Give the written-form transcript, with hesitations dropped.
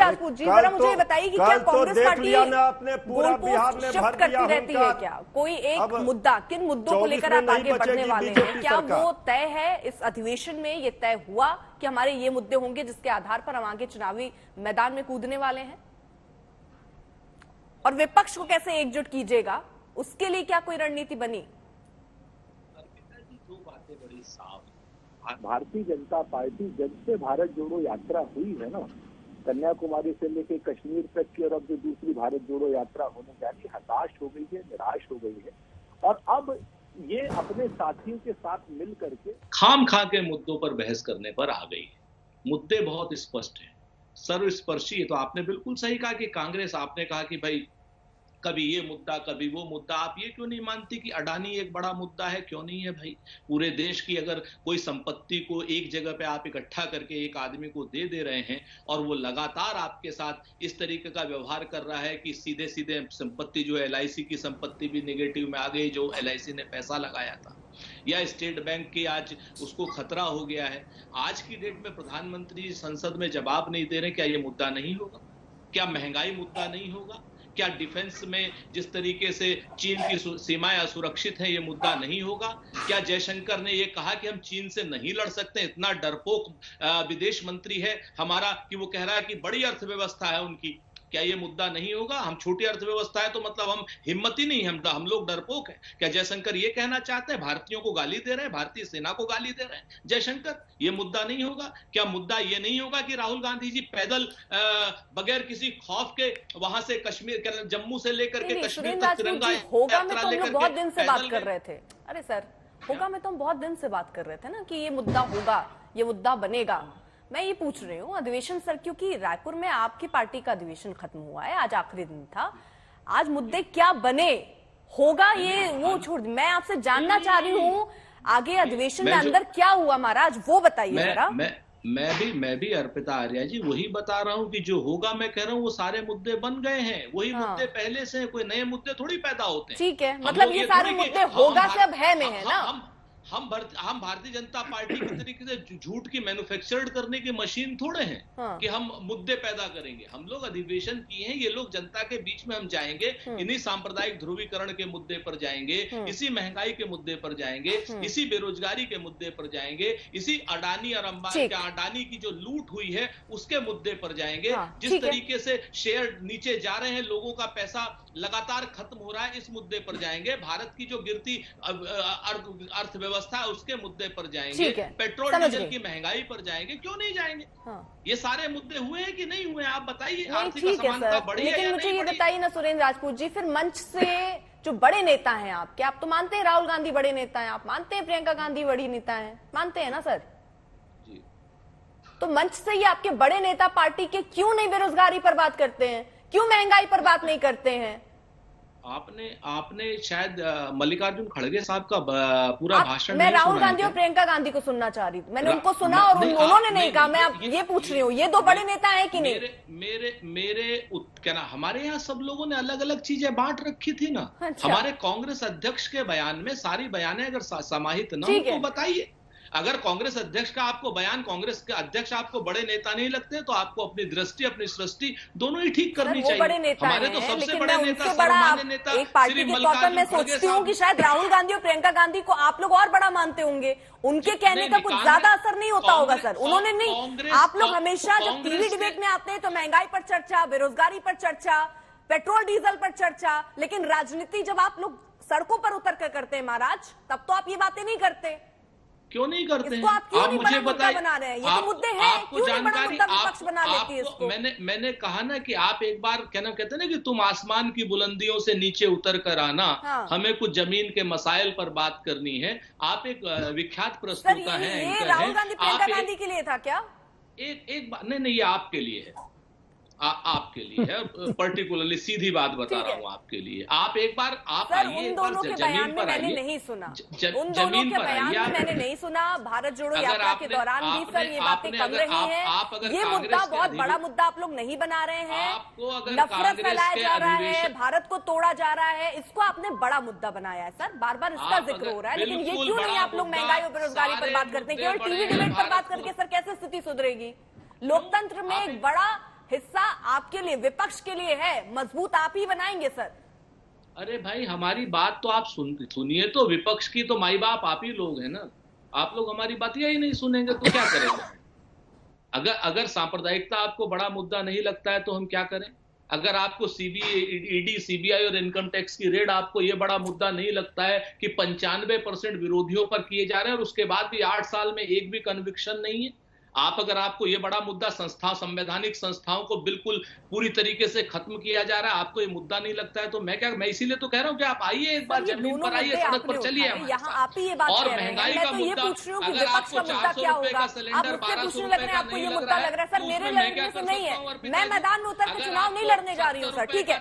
राजपूत जी, जरा मुझे ये बताइए कि क्या कांग्रेस पार्टी आपने पूरा बिहार में शिफ्ट करती रहती है क्या? कोई एक मुद्दा, किन मुद्दों को लेकर आप आगे बढ़ने वाले हैं? क्या वो तय है इस अधिवेशन में? ये तय हुआ कि हमारे ये मुद्दे होंगे जिसके आधार पर हम आगे चुनावी मैदान में कूदने वाले हैं? और विपक्ष को कैसे एकजुट कीजिएगा, उसके लिए क्या कोई रणनीति बनी? दो बातें बड़ी साफ। भारतीय जनता पार्टी जब से भारत जोड़ो यात्रा हुई है ना, कन्याकुमारी से लेकर कश्मीर तक की, और अब जो दूसरी भारत जोड़ो यात्रा होने जा रही, हताश हो गई है, निराश हो गई है, और अब ये अपने साथियों के साथ मिल करके खाम खा के मुद्दों पर बहस करने पर आ गई है। मुद्दे बहुत स्पष्ट हैं, सर्वस्पर्शी है। तो आपने बिल्कुल सही कहा कि कांग्रेस, आपने कहा कि भाई कभी ये मुद्दा कभी वो मुद्दा, आप ये क्यों नहीं मानती कि अडानी एक बड़ा मुद्दा है? क्यों नहीं है भाई? पूरे देश की अगर कोई संपत्ति को एक जगह पे आप इकट्ठा करके एक आदमी को दे रहे हैं और वो लगातार आपके साथ इस तरीके का व्यवहार कर रहा है कि सीधे सीधे संपत्ति जो है, LIC की संपत्ति भी नेगेटिव में आ गई, जो LIC ने पैसा लगाया था, या स्टेट बैंक की आज उसको खतरा हो गया है। आज की डेट में प्रधानमंत्री संसद में जवाब नहीं दे रहे, क्या ये मुद्दा नहीं होगा? क्या महंगाई मुद्दा नहीं होगा? क्या डिफेंस में जिस तरीके से चीन की सीमाएं असुरक्षित हैं, ये मुद्दा नहीं होगा? क्या जयशंकर ने ये कहा कि हम चीन से नहीं लड़ सकते, इतना डरपोक विदेश मंत्री है हमारा कि वो कह रहा है कि बड़ी अर्थव्यवस्था है उनकी, क्या ये मुद्दा नहीं होगा? हम छोटी अर्थव्यवस्था है तो मतलब हम हिम्मत ही नहीं, हम लोग डरपोक हैं? क्या जयशंकर ये कहना चाहते हैं? भारतीयों को गाली दे रहे हैं, भारतीय सेना को गाली दे रहे हैं जयशंकर, ये मुद्दा नहीं होगा? क्या मुद्दा ये नहीं होगा कि राहुल गांधी जी पैदल बगैर किसी खौफ के वहां से कश्मीर, जम्मू से लेकर के कश्मीर तक तिरंगा होगा में तो हम लोग बहुत दिन से बात कर रहे थे। अरे सर, होगा में तो हम बहुत दिन से बात कर रहे थे ना कि ये मुद्दा होगा, ये मुद्दा बनेगा। मैं ये पूछ रही हूँ अधिवेशन सर, क्योंकि रायपुर में आपकी पार्टी का अधिवेशन खत्म हुआ है, आज आखिरी दिन था, आज मुद्दे क्या बने, होगा ये वो छोड़, मैं आपसे जानना चाह रही हूँ आगे अधिवेशन में अंदर क्या हुआ महाराज, वो बताइए जरा। मैं भी अर्पिता आर्या जी वही बता रहा हूँ कि जो होगा, मैं कह रहा हूँ वो सारे मुद्दे बन गए हैं, वही मुद्दे पहले से, कोई नए मुद्दे थोड़ी पैदा होते हैं। ठीक है, मतलब ये सारे मुद्दे होगा से अब है में है ना। हम भारतीय जनता पार्टी की तरीके से झूठ की मैन्युफैक्चर्ड करने की मशीन थोड़े हैं कि हम मुद्दे पैदा करेंगे। हम लोग अधिवेशन किए हैं, ये लोग जनता के बीच में हम जाएंगे, इन्हीं सांप्रदायिक ध्रुवीकरण के मुद्दे पर जाएंगे, इसी महंगाई के मुद्दे पर जाएंगे, इसी बेरोजगारी के मुद्दे पर जाएंगे, इसी अडानी और अंबानी, अडानी की जो लूट हुई है उसके मुद्दे पर जाएंगे, जिस तरीके से शेयर नीचे जा रहे हैं, लोगों का पैसा लगातार खत्म हो रहा है, इस मुद्दे पर जाएंगे, भारत की जो गिरती अर्थव्यवस्था है उसके मुद्दे पर जाएंगे, पेट्रोल डीजल की महंगाई पर जाएंगे, क्यों नहीं जाएंगे? ये सारे मुद्दे हुए हैं कि नहीं हुए? आप बताइए। आर्थिक असमानता बढ़ी है या नहीं? मुझे ये बताइए ना सुरेंद्र राजपूत जी, फिर मंच से जो बड़े नेता हैं आपके, आप तो मानते हैं राहुल गांधी बड़े नेता हैं, आप मानते हैं प्रियंका गांधी बड़ी नेता हैं, मानते हैं ना सर जी? तो मंच से ये आपके बड़े नेता पार्टी के क्यों नहीं बेरोजगारी पर बात करते हैं, क्यों महंगाई पर बात नहीं करते हैं? आपने शायद मल्लिकार्जुन खड़गे साहब का पूरा भाषण, मैं राहुल गांधी और प्रियंका गांधी को सुनना चाह रही थी, मैंने उनको सुना और उन्होंने नहीं कहा। मैं अब ये पूछ रही हूँ, ये दो बड़े नेता हैं कि नहीं? मेरे क्या ना, हमारे यहाँ सब लोगों ने अलग अलग चीजें बांट रखी थी ना। हमारे कांग्रेस अध्यक्ष के बयान में सारी बयानें अगर समाहित न हो तो बताइए। अगर कांग्रेस अध्यक्ष का आपको बयान, कांग्रेस के अध्यक्ष आपको बड़े नेता नहीं लगते तो आपको अपनी दृष्टि, अपनी सृष्टि दोनों ही ठीक करनी चाहिए। बड़े नेता हमारे तो सबसे बड़े नेता, सर्वमान्य नेता एक पार्टी के तौर पर मैं सोचती हूँ कि शायद राहुल गांधी और प्रियंका गांधी को आप लोग और बड़ा मानते होंगे, उनके कहने का कुछ ज्यादा असर नहीं होता होगा सर। उन्होंने नहीं, आप लोग हमेशा जब टीवी डिबेट में आते हैं तो महंगाई पर चर्चा, बेरोजगारी पर चर्चा, पेट्रोल डीजल पर चर्चा, लेकिन राजनीति जब आप लोग सड़कों पर उतर कर करते हैं महाराज, तब तो आप ये बातें नहीं करते। क्यों नहीं करते हैं? आप मुझे बताइए, बना रहे हैं ये तो मुद्दे हैं, आपको जानकारी, मैंने कहा ना कि आप एक बार कहते हैं ना कि तुम आसमान की बुलंदियों से नीचे उतर कर आना, हमें कुछ जमीन के मसाइल पर बात करनी है। आप एक विख्यात प्रस्तुता हैं, ये राहुल गांधी प्रियंका गांधी के लिए था क्या? एक बात नहीं, ये आपके लिए है, आपके लिए है, पर्टिकुलरली सीधी बात बता रहा हूँ आपके लिए। आप एक बार आप आइए, उन दोनों के बयान में मैंने नहीं सुना, उन दोनों के बयान में मैंने नहीं सुना। भारत जोड़ो यात्रा के दौरान भी सर ये बातें कम रही हैं। ये मुद्दा बहुत बड़ा मुद्दा आप लोग नहीं बना रहे हैं, नफरत फैलाया जा रहा है, भारत को तोड़ा जा रहा है, इसको आपने बड़ा मुद्दा बनाया है सर, बार बार इसका जिक्र हो रहा है। लेकिन ये क्यों नहीं आप लोग महंगाई और बेरोजगारी पर बात करते हैं? केवल टीवी डिबेट पर बात करके सर कैसे स्थिति सुधरेगी? लोकतंत्र में एक बड़ा हिस्सा आपके लिए, विपक्ष के लिए है, मजबूत आप ही बनाएंगे सर। अरे भाई हमारी बात तो आप सुनिए तो, विपक्ष की तो माई बाप आप ही लोग हैं ना। आप लोग हमारी बातियां ही नहीं सुनेंगे तो क्या करेंगे? अगर सांप्रदायिकता आपको बड़ा मुद्दा नहीं लगता है तो हम क्या करें? अगर आपको ईडी, सीबीआई और इनकम टैक्स की रेड आपको ये बड़ा मुद्दा नहीं लगता है कि 95% विरोधियों पर किए जा रहे हैं और उसके बाद भी 8 साल में एक भी कन्विक्शन नहीं है, अगर आपको ये बड़ा मुद्दा संवैधानिक संस्थाओं को बिल्कुल पूरी तरीके से खत्म किया जा रहा है, आपको ये मुद्दा नहीं लगता है तो मैं इसीलिए तो कह रहा हूं कि आप आइए एक बार जमीन पर आइए, सड़क पर चलिए यहाँ आप ही ये बात और कह रहे हैं। महंगाई मैं का तो ये मुद्दा, पूछ रही हूँ कि अगर विपक्ष आपको का मुद्दा 400 क्या रुपए होगा? का आप सिलेंडर मुझसे 1200 पूछने रुपए लग रहे हैं का आपको नहीं ये लग मुद्दा रहा लग रहा है सर, है, मेरे उसमें मैं क्या लगने से कर नहीं सकता हूँ? है। और मैं पिताजी, मैदान में उतर के अगर चुनाव नहीं आपको लड़ने जा रही हूँ सर, 70 ठीक है?